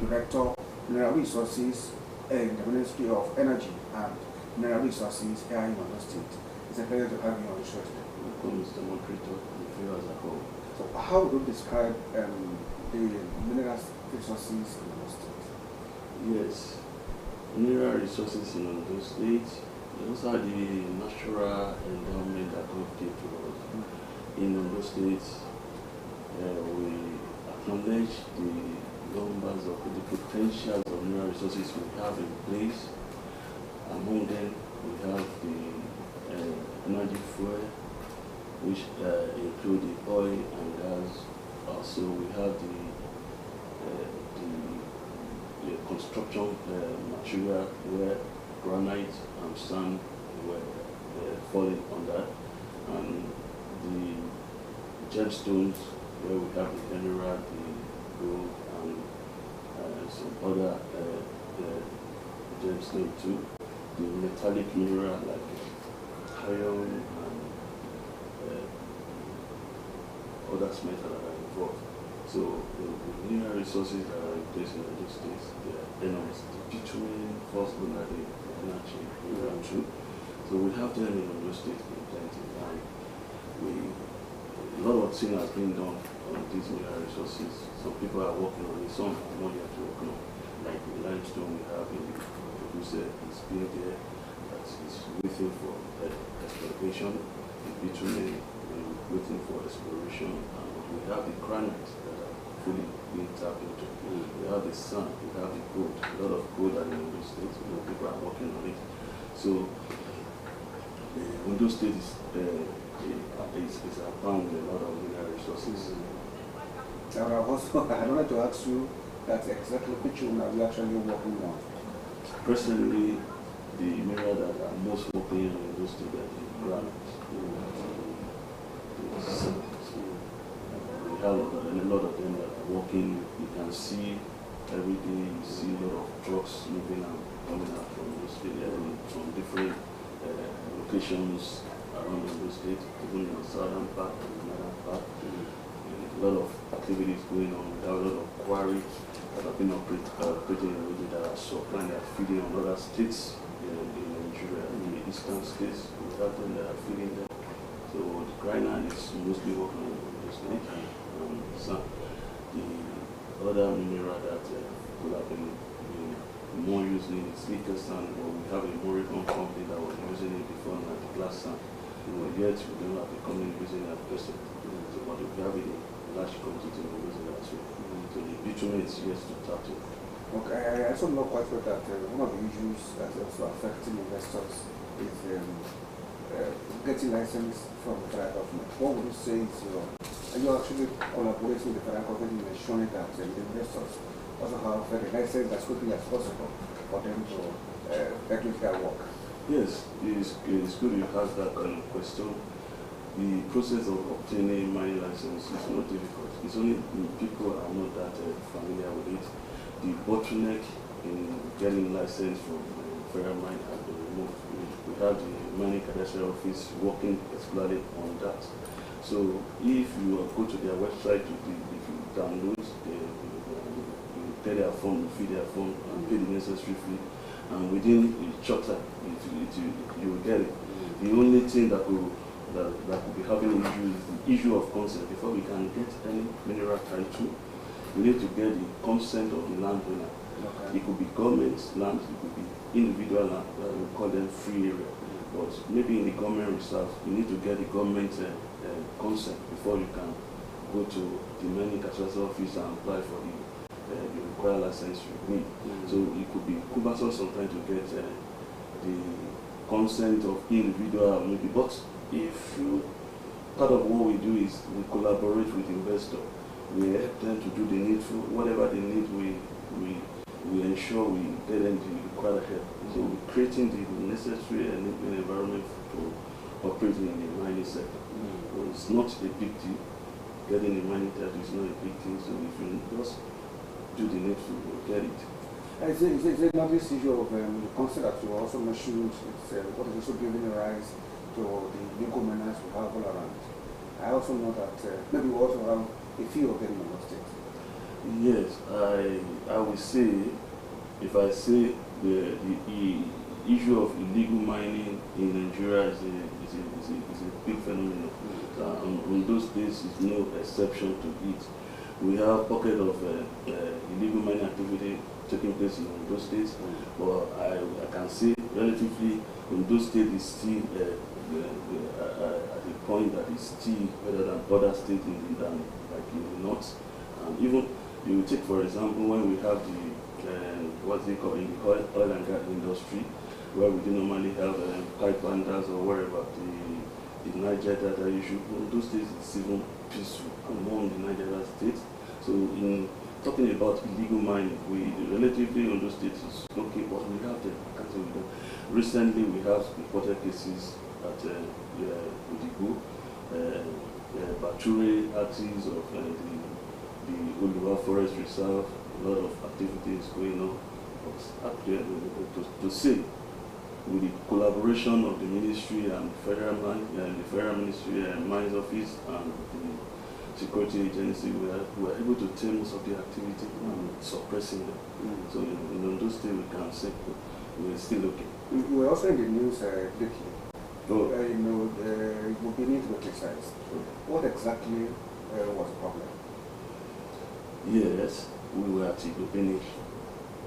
Director, Mineral Resources in the Ministry of Energy and Mineral Resources here in Ondo State. It's a pleasure to have you on the show today. Welcome, Mr. Moderator, and viewers at home. So how would you describe the mineral resources in Ondo State? Yes, mineral resources in Ondo State, those are the natural endowment that God gave to us. In Ondo State, we acknowledge the numbers of the potentials of mineral resources we have in place. Among them, we have the energy fuel, which include the oil and gas. Also, we have the construction material where granite and sand were falling on that, and the gemstones where we have the emerald, the gold, and some other gemstones too. The metallic mineral like iron and other metals that are involved. So the mineral resources that are in place in those states, they are enormous. The bitumen, phosphorus, the energy, mineral too. So we have them in those states in plenty, and a lot of things has been done on these mineral resources. Some people are working on it, some are not yet working on. Like the limestone we have in the producer is being there, that is waiting for exploration. The bitumen waiting for exploration, and we have the granite that are fully being tapped into. We have the sand, we have the gold, a lot of gold are in Ondo State, people are working on it. So Ondo State is abound with a lot of mineral resources. I'd like to ask you that exactly which one are you actually working on? Presently, the mineral that are most working in Ondo State are the granite. We have a lot of them that are working. You can see every day, you see a lot of trucks moving and coming out from those areas, from different locations around the state, even in the southern part and the northern part. A lot of activities going on. We have a lot of quarries that have been operating in the region that are supplying, that are feeding on other states in Nigeria. In the eastern states, we have them that are feeding them. So the granite is mostly working on the state. The other mineral that could have been more using is nickel sand, but we have a Moroccan company that was using it before now, the glass sand. Yet we don't have a company using it at present. So, but we have a large quantity of using that too. So the bitumen is yet to tap in. Okay, I also know quite well that one of the issues that is also affecting investors is getting license from the federal government. What would you say is are you actually collaborating with the federal government in ensuring that the investors also have a license as quickly as possible for them to execute their work? Yes, it's good you ask that kind of question. The process of obtaining mining license is not difficult. It's only people are not that familiar with it. The bottleneck in getting license from federal mine has been removed. We have the mining cadastral office working exclusively on that. So if you go to their website, if you download, you pay their form, you fill their form, and pay the necessary fee, and within a short time, you will get it. The only thing that could be having issue is the issue of consent. Before we can get any mineral title, we need to get the consent of the landowner. Okay. It could be government land, it could be individual land, we call them free area. But maybe in the government reserve, you need to get the government consent before you can go to the mining cadastral office and apply for the required license you need. So it could be cumbersome sometimes to get the consent of individual maybe. But if part of what we do is we collaborate with investors. We help them to do the needful, whatever they need, we ensure we get them the required help. So we're creating the necessary environment to operate in the mining sector. So it's not a big deal. Getting a mining title is not a big thing. So if you just do the needful, you'll get it. Is it not this issue of the concept that you also mentioned, what is also giving rise to the legal menace we have all around? I also know that maybe we also have a few of them in the state. Yes, I will say, if I say the issue of illegal mining in Nigeria is a big phenomenon. On those days is no exception to it. We have pocket of illegal mining activity taking place in those states, but I can say relatively in those states is still at a point that is still better than other states than like in the north. And even you take for example when we have the what's it called in the oil and gas industry, where we do normally have pipe banders or wherever the Niger Delta issue. In those states it's even peaceful among the Niger Delta states. So in talking about illegal mining, we relatively on those states is okay, but we have them. I can't say we don't. Recently we have reported cases at Udigo, Bature axis of the Oluwa Forest Reserve. A lot of activities going on. But actually, to say, with the collaboration of the ministry and the federal ministry and mines office and the security agency, we are able to tame most of the activity and suppressing them. So in those days we can say we're still okay. You were also in the news lately. Oh. You beginning to criticize. What exactly was the problem? Yes, we were at Igobeni.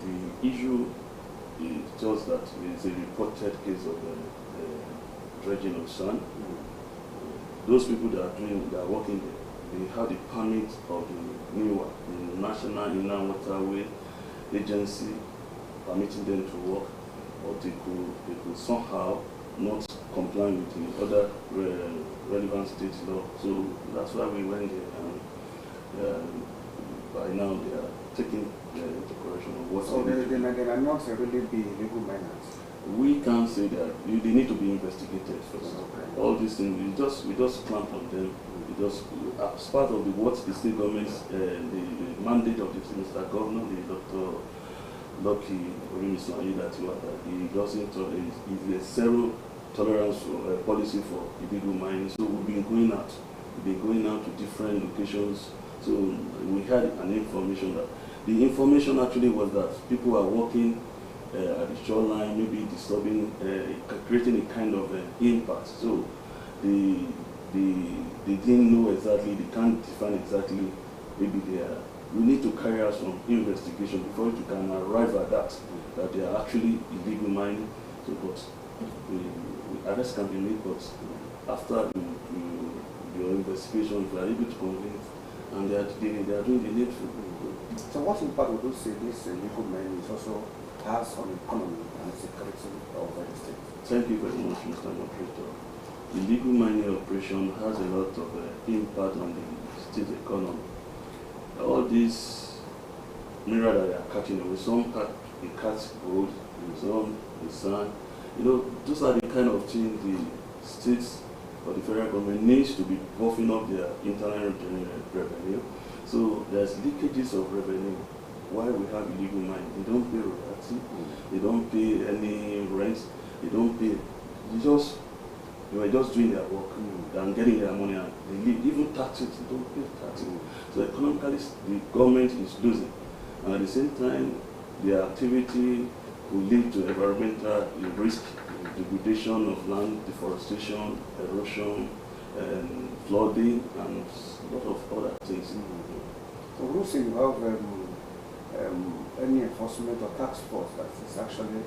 The issue is just that it's a reported case of dredging of sand. Those people that are working there, they have the permit of the NIWA, the National Inland Waterway Agency, permitting them to work, but they could somehow not comply with the other relevant state law. So that's why we went there, and by now they are taking into correction of what. So they are not really be illegal miners. We can't say that. They need to be investigated first. Okay. All these things, we just clamp on them. We just, as part of what the state government's, the mandate of the Mr. Governor, the Dr. Lucky Orimisan, that he doesn't, it's a zero tolerance policy for illegal mining. So we've been going out to different locations. So we had an information that the information actually was that people are walking at the shoreline, maybe disturbing, creating a kind of impact. So they didn't know exactly, they can't define exactly, maybe we need to carry out some investigation before you can arrive at that they are actually illegal mining. So, but arrest can be made, but after your investigation, if you are able to convince, and they are doing the needful. So what impact would you say this illegal mining also has on the economy and security of the state? Thank you very much, Mr. Moderator. Illegal mining operation has a lot of impact on the state economy. All these minerals that they are catching away, some catch gold, some the sand. Those are the kind of things the states or the federal government needs to be buffing up their internal revenue. So there's leakages of revenue. Why we have illegal mining? They don't pay royalty, they don't pay any rent, they don't pay. They were just doing their work and getting their money, and they leave. Even taxes, they don't pay taxes. So economically, the government is losing. And at the same time, their activity will lead to environmental risk, degradation of land, deforestation, erosion, flooding, and a lot of other things. So would you say you have any enforcement or task force that is actually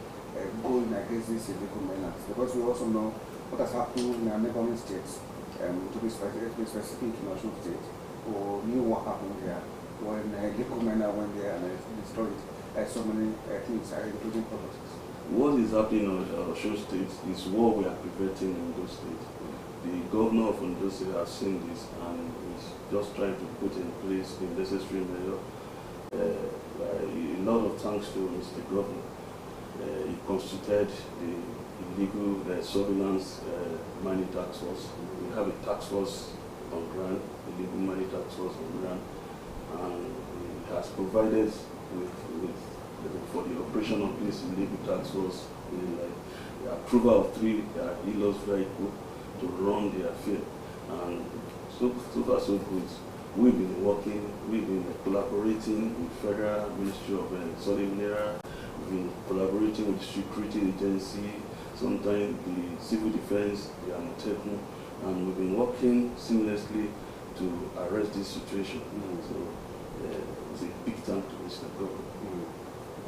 going against these illegal miners? Because we also know what has happened in our neighboring states, to be specific in Osun State, or knew what happened there when illegal miner went there and destroyed so many things, including properties. What is happening in Osun State is what we are preventing in those states. The governor of Ondo State has seen this and is just trying to put in place the necessary measure. A lot of thanks to Mr. Governor. He constituted the illegal surveillance mining task force. We have a task force on ground, illegal mining task force on ground, and he has provided for the operation of this illegal task force the approval of 3 e-loss vehicles to run the affair. And so far so good. we've been working, we've been collaborating with Federal Ministry of Solid Mineral, we've been collaborating with the Security Agency, sometimes the Civil Defense, the Amotekun, and we've been working seamlessly to arrest this situation. So it's a big thank to Mr. Governor.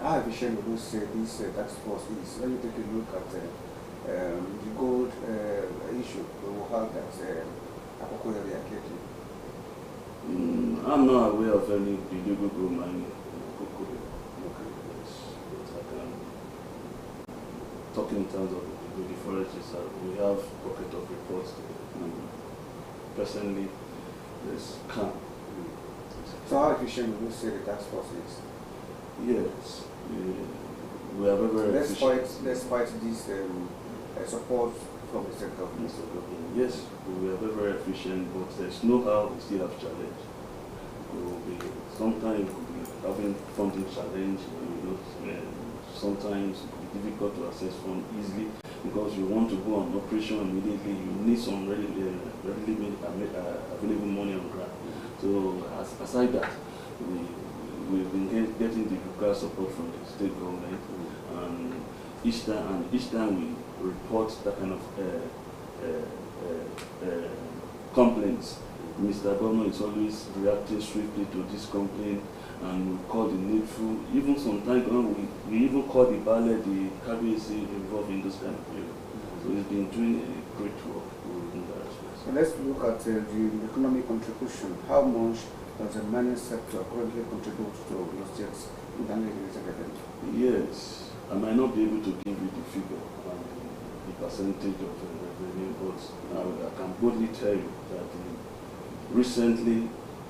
How efficient would you say this task force is? When you take a look at the gold issue we will have that Akoko area lately? I'm not aware of any illegal gold mining in Akoko area. Okay. Yes, I can talk in terms of the deforestry side. We have pocket of reports there. Personally, there's camp. So how efficient would you say the task force is? Yes, we are very efficient. Despite this support from the state government. Yes, we are very efficient, but there's no how we still have challenge. Sometimes we'll be having funding challenge, sometimes it will be difficult to access funds easily because you want to go on operation immediately, you need some readily available money on ground. So aside that, we've been getting the required support from the state government, and each time we report that kind of complaints, Mr. Governor is always reacting swiftly to this complaint, and we call the needful. Even sometimes we even call the ballet, the KBC involved in this kind of area. So he's been doing a great work in that respect. So let's look at the economic contribution. How much does the mining sector currently contribute to your state's internally generated revenue? Yes, I might not be able to give you the figure and the percentage of the revenue, but I can boldly tell you that recently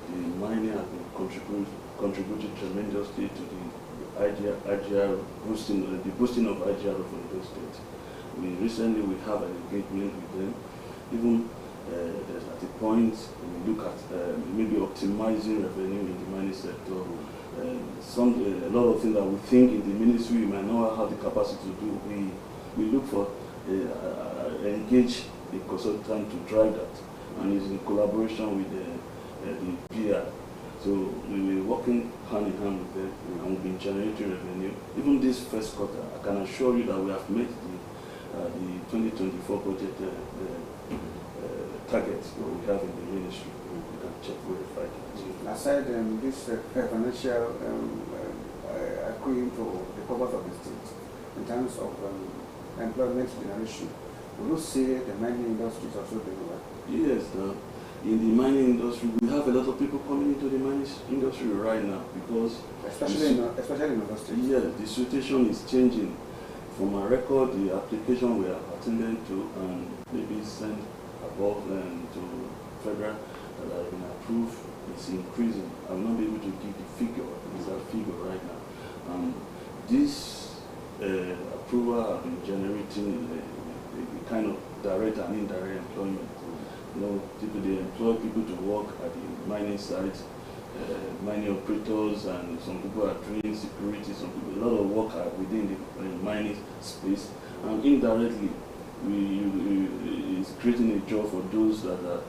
the mining has been contributed tremendously to the IGR boosting, the boosting of IGR of the state. We have an engagement with them. Even there's at a point we look at maybe optimizing revenue in the mining sector. A lot of things that we think in the ministry we might not have the capacity to do. We look for engage a consultant to drive that, and it's in collaboration with the PR. So we were working hand in hand with them, and we've been generating revenue. Even this first quarter, I can assure you that we have met the 2024 budget targets that we have in the ministry. We can check, verify that. Aside this financial accruing to the purpose of the state, in terms of employment generation, would you say the mining industry is also doing well? Yes, in the mining industry, we have a lot of people coming into the mining industry right now because especially in the state. Yes, the situation is changing. From my record, the application we have attended to and maybe sent above to federal that have been approved is increasing. I will not be able to give the figure, the exact figure right now. This approval have been generating a kind of direct and indirect employment. They employ people to work at the mining sites, mining operators, and some people are doing security, some people, a lot of work are within the mining space, and indirectly it's creating a job for those that are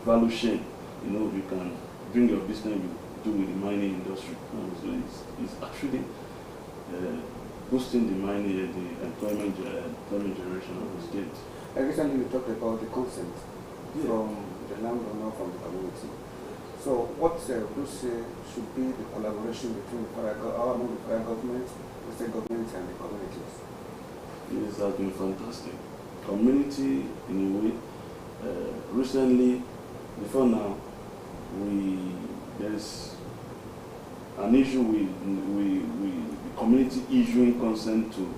value chain. You can bring your business you do with the mining industry. So it's actually boosting the mining, the employment generation of the state. Recently we talked about the consent from the landowner, from the community. So what would you say should be the collaboration between the federal government, the state government, and the communities? It has been fantastic. Community, in a way, recently, before now, there's an issue with the community issuing consent to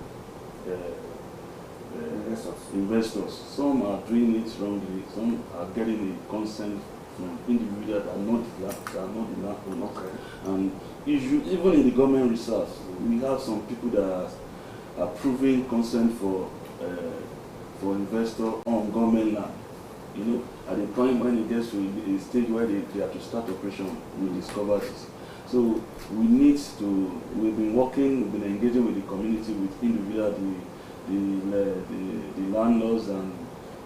investors. Some are doing it wrongly, some are getting a consent from individuals that are not the landowner. And even in the government reserves, we have some people that are approving consent for investor on government land. At the point when it gets to a stage where they have to start operation, we discover this. So we've been working, we've been engaging with the community, with individuals, the landlords and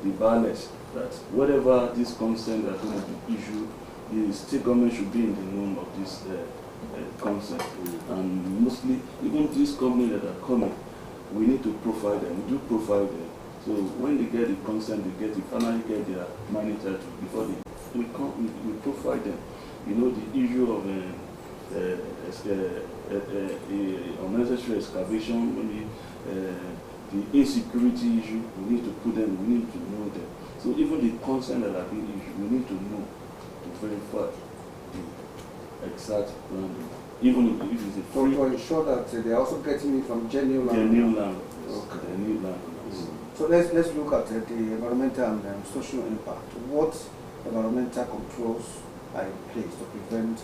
the buyers, that whatever this consent are going to be issued, the state government should be in the know of this concept. And mostly, even these companies that are coming, we need to profile them. We do profile them. So when they get the consent, they finally get their mining title before we profile them. You know, the issue of unnecessary excavation, maybe the insecurity issue, we need to put them, we need to know them. So even the consent that are being issued, we need to know to verify the exact land. Even if it's a free. To ensure that they're also getting it from genuine land. Genuine land. Okay. Their new land. So let's look at the environmental and social impact. What environmental controls are in place to prevent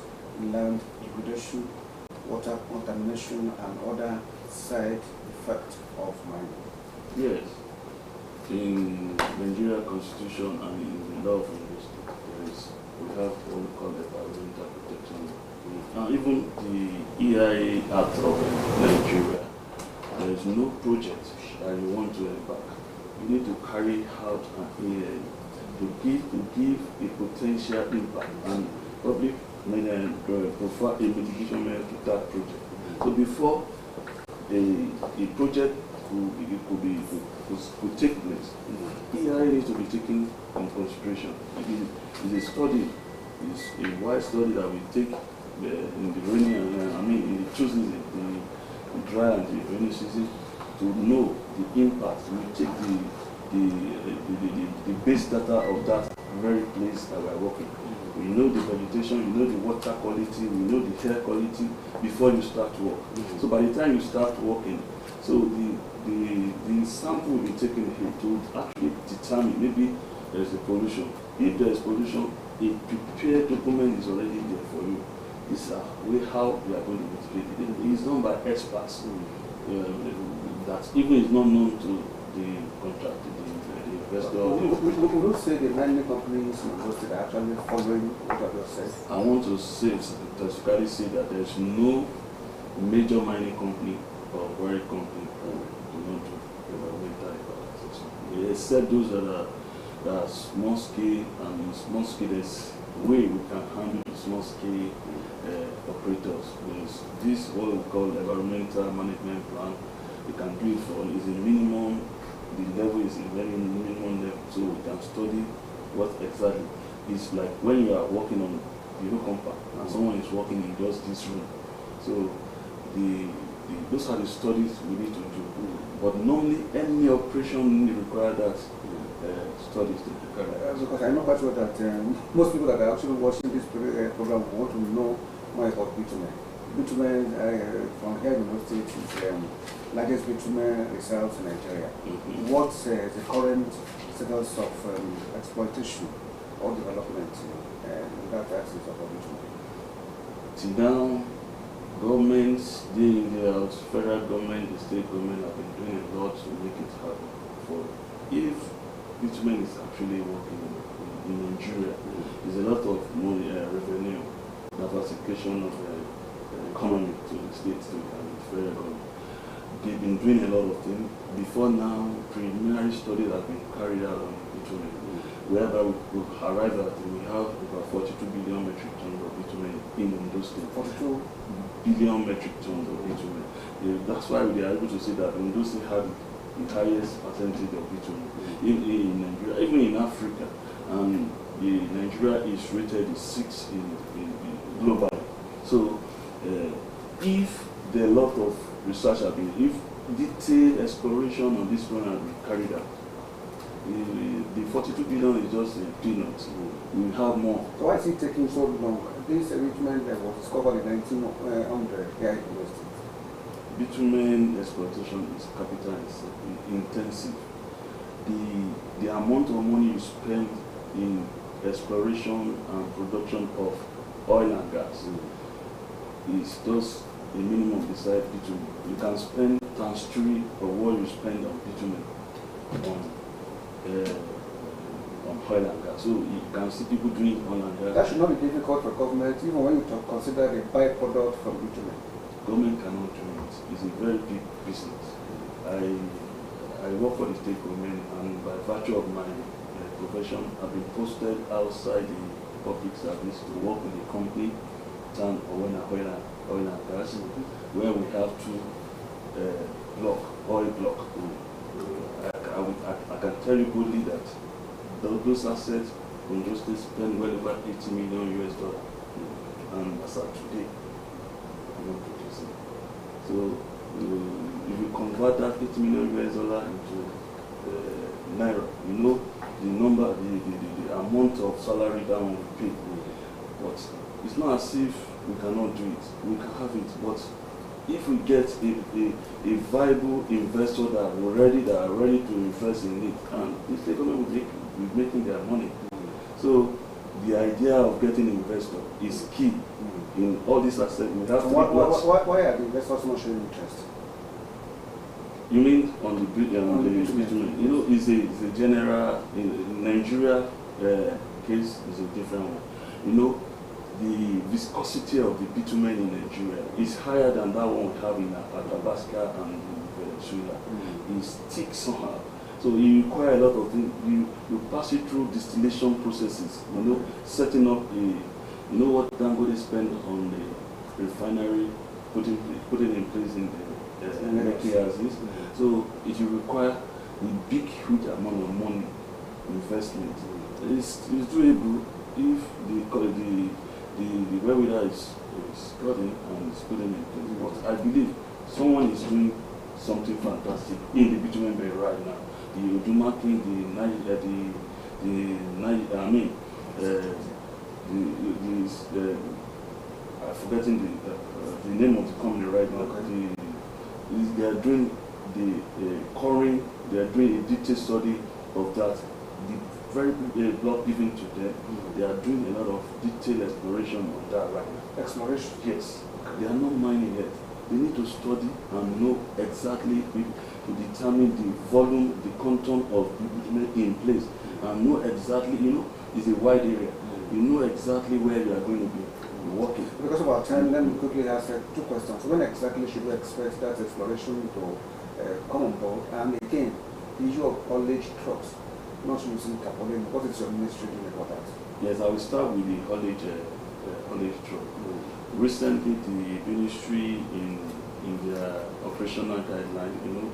land degradation, water contamination, and other side effects of mining? Yes. In Nigeria Constitution and in the law of industry, we have what we call the environmental protection. And even the EIA Act of Nigeria, there is no project that you want to embark. You need to carry out an EIA to give a potential impact and public provide a mitigation measure to that project. So before a project could take place, EIA needs to be taken into consideration. It is a study, it's a wide study that we take in the rainy in the 2 seasons, the dry and the rainy season, to know the impact. We take the base data of that very place that we are working. We know the vegetation, we know the water quality, we know the air quality before you start work. So by the time you start working, so the sample will be taken here to actually determine maybe there is a pollution. If there is pollution, a prepared document is already there for you. This is how we are going to mitigate it. It is done by experts that even is not known to the contractor, the investor. Would you say the mining companies are actually following what I just said? I want to specifically say that there is no major mining company or quarry company who do not do environmental evaluation, except those that are small scale, and in small scale there's way we can handle the small scale operators. There's this what we call environmental management plan. We can do it for is a minimum. The level is a very minimum level, so we can study what exactly is like when you are working on the compound and someone is working in just this room. So those are the studies we need to do. But normally any operation require that studies to be carried out. Because I know quite well that most people that are actually watching this program want to know more about bitumen. Bitumen from here in the States is largest bitumen reserves in Nigeria. What's the current status of exploitation or development in that axis of bitumen? Till now, governments, day in, day out, federal government, the state government have been doing a lot to make it happen. For if bitumen is actually working in Nigeria, there's a lot of money, revenue, diversification of the economy to the states and the federal government. They've been doing a lot of things. Before now, preliminary studies have been carried out on bitumen, whereby we arrive at we have about 42 billion metric tons of bitumen in those states. 42 billion metric tons of bitumen. That's why we are able to say that Ondo State had the highest percentage of bitumen in Nigeria, even in Africa. And Nigeria is rated 6 in globally. So if there are a lot of research have been, if detailed exploration on this one has been carried out, the 42 billion is just a peanut. We have more. So why is it taking so long? This bitumen that was discovered in 1900 here in the States. Bitumen exploitation is capital intensive. The amount of money you spend in exploration and production of oil and gas is just a minimum beside bitumen. You can spend times 3 of what you spend on bitumen on oil and gas. So you can see people doing oil and gas. That should not be difficult for government, even when you consider the byproduct from bitumen. Government cannot do it. It's a very big business. I work for the state government, and by virtue of my profession, I've been posted outside the public service to work with the company, TAN or oil and gas, where we have two oil block. I can tell you boldly that those assets from those states spend well over $80 million US, and as of today, I'm not producing. So if you convert that $80 million US into naira, you know the number, the amount of salary that we pay. But it's not as if we cannot do it. We can have it, but if we get a viable investor that are ready to invest in it, and the state government will be making their money. So the idea of getting an investor is key in all these assets. We have why are the investors not showing interest? You mean on the bitumen? You know, it's a general in Nigeria case is a different one. You know, the viscosity of the bitumen in Nigeria is higher than that one we have in Athabasca and Venezuela. It's thick somehow. So you require a lot of things. You pass it through distillation processes. You know, setting up you know what Dangote spent on the refinery, putting in place in the so it will require a big, huge amount of money investment. It's doable if the wherewithal is gotten and is put in place. But I believe someone is doing something fantastic in the bitumen belt right now. The Odumaki, I'm forgetting the name of the company right now. Okay. They are doing the coring, they are doing a detailed study of that. The very block given to them, they are doing a lot of detailed exploration on that right now. Exploration? Yes. Okay. They are not mining yet. They need to study and know exactly to determine the volume, the content of the bitumen in place, and know exactly, you know, it's a wide area. You know exactly where you are going to be working. Because of our time, let me quickly ask two questions. When exactly should we expect that exploration to come on board? And again, the issue of haulage trucks, not using tarpaulin, what is your ministry doing about that? Yes, I will start with the haulage truck. Recently, the ministry in their operational guidelines, you know,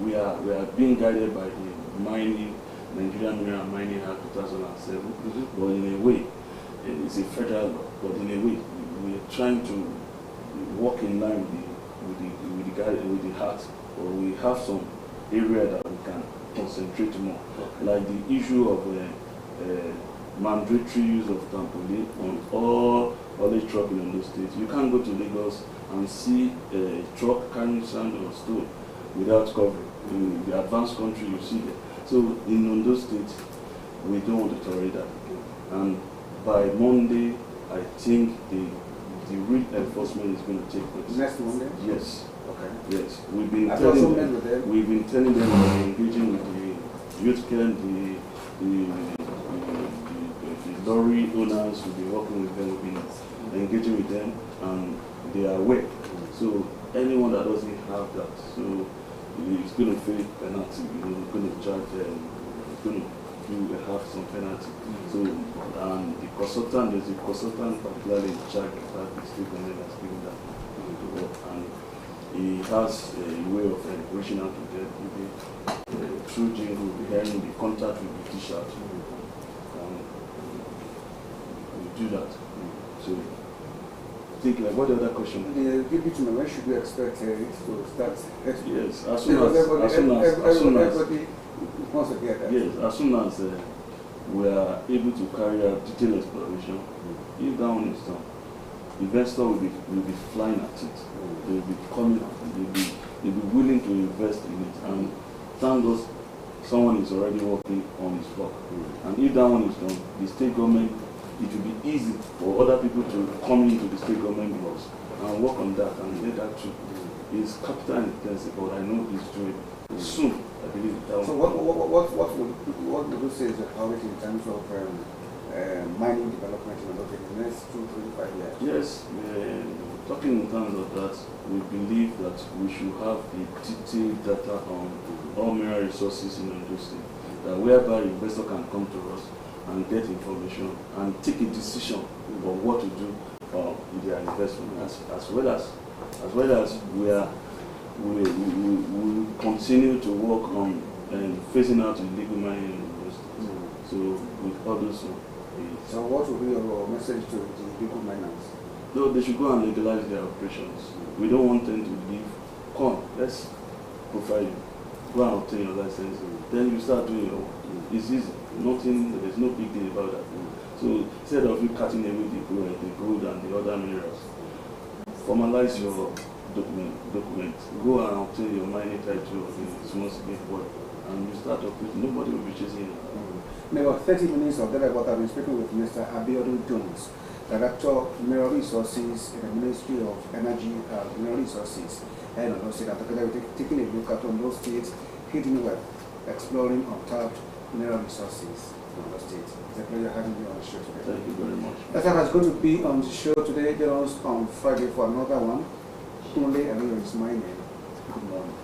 we are being guided by the Nigerian Mineral Mining Act 2007, but in a way, it's a federal law, but in a way, we are trying to work in line with the heart, or we have some area that we can concentrate more, like the issue of mandatory use of tarpaulin on all haulage truck in those states. You can't go to Lagos and see a truck carrying sand or stone without covering. In the advanced country, you see that. So in Ondo State, we don't want to tolerate that. And by Monday, I think the real enforcement is going to take place. Next Monday? Yes. Okay. Yes. We've been telling them we're engaging with the youth care, the lorry owners, we've been working with them, we've been engaging with them, and they are aware. So anyone that doesn't have that, so it's going to pay penalty. You know, it's going to charge them. It's going to have some penalty. So, and the consultant, there's a consultant particularly in charge of that, the state government that's giving that to work, and he has a way of reaching out to them. Through jingle, we'll be hearing the contact with the T-shirt. We do that. So, think like what the other question? The bitumen, when should we expect it to start? Yes, as soon as everybody wants to get that. Yes, as soon as we are able to carry out detailed exploration, if that one is done, investor will be flying at it. They will be coming out. They'll be willing to invest in it. And thank God, someone is already working on his work. And if that one is done, the state government, it will be easy for other people to come into the state government blocks and work on that and get that too. It's capital intensive, but I know it's doing soon. I believe that. So what would you say is the priority in terms of mining development in the next 2, 3, 5 years? Yes, talking in terms of that, we believe that we should have a detailed data on all mineral resources in Ondo State, that whereby investor can come to us and get information and take a decision of what to do with their investment, as well as we continue to work on phasing out illegal mining industries. So with all those. So what would be your message to the illegal miners? No, they should go and legalize their operations. We don't want them to leave. Come, let's profile you. Go and obtain your license. Then you start doing your work. It's easy. Nothing. There's no big deal about that. So instead of you cutting away the gold and the other minerals, formalize your document. Go and obtain your mining title in small scale work, and you start operating. Nobody will be chasing you. About 30 minutes of that, I've been speaking with Mr. Abiodun Jones, Director of Mineral Resources in the Ministry of Energy and Mineral Resources, and also together with taking a look at Ondo State hidden wealth, exploring untapped mineral resources in Ondo State. It's a pleasure having you on the show today. Thank you very much. That's what is going to be on the show today. Join us on Friday for another one. Only and is my name. Good morning.